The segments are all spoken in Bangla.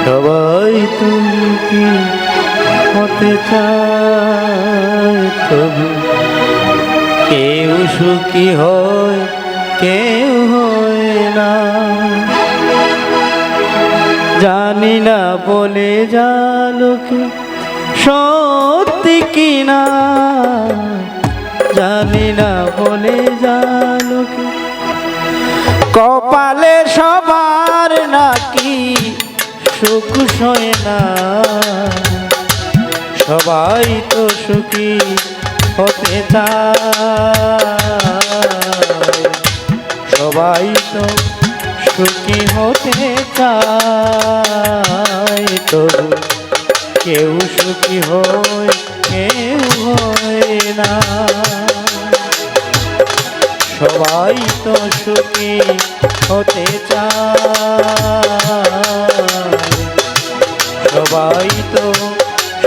সবাই তুমি কি হতে চায়, তবু কেউ সুখী হয় কেউ হয় না। জানি না বলে যা লোকে সত্যি কিনা, জানি না বলে যা লোকে কপালে সবার নাকি সুখ সয় না। সবাই তো সুখী হতে চায়, সবাই তো সুখী হতে চায়, তবু কেউ সুখী হয় কেউ হয় না। সবাই তো সুখী হতে চায়, সবাই তো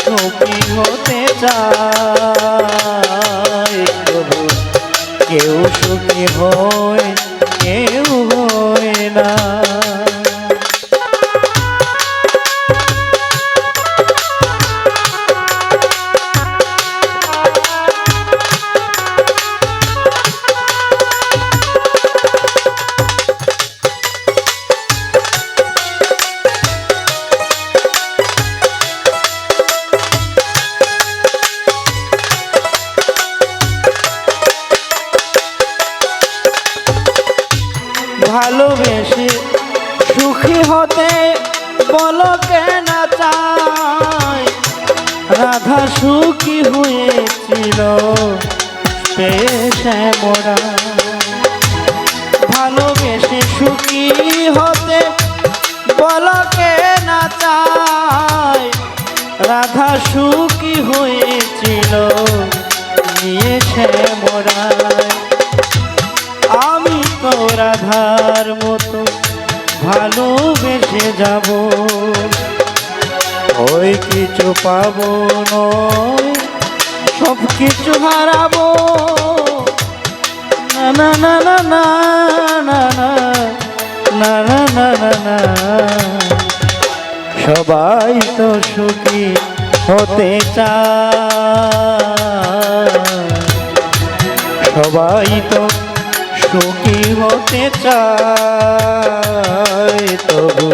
সুখী হতে চায়, তবু কেউ সুখী হয় কেউ হয় না। ভালোবেসে সুখী হতে বলো কেন চাই, রাধা সুখী হয়েছিল পেশে মোরা। ভালোবেসে সুখী হতে বলো কেন চাই, রাধা সুখী হয়েছিল নিয়েছে মোরা। আমি তো রাধার মতো ভালোবেসে যাব, ওই কিছু পাবো নয় সব কিছু হারাবো। না না না না না না না না না না না না। সবাই তো সুখী হতে চায়, সবাই তো সুখী হতে চায়, তবু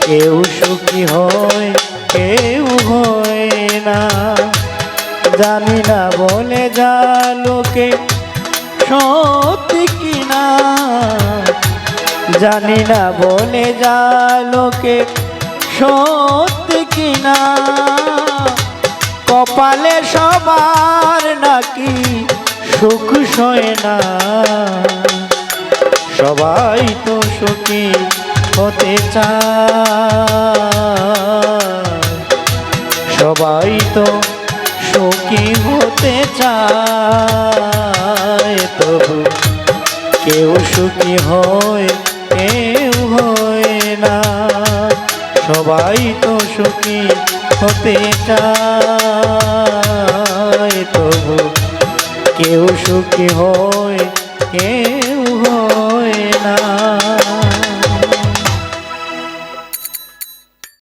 কেউ সুখী হয় কেউ হয় না। জানি না বলে যা লোকে সত্যি কিনা, জানি না বলে যা লোকে সত্যি কিনা। কপালে সবার নাকি সুখ সয় না। সবাই তো সুখী হতে চায়, সবাই তো সুখী হতে চায়, তবু কেউ সুখী হয় কেউ হয় না। সবাই তো সুখী হতে চায়, তবু কেউ সুখী হয় কেউ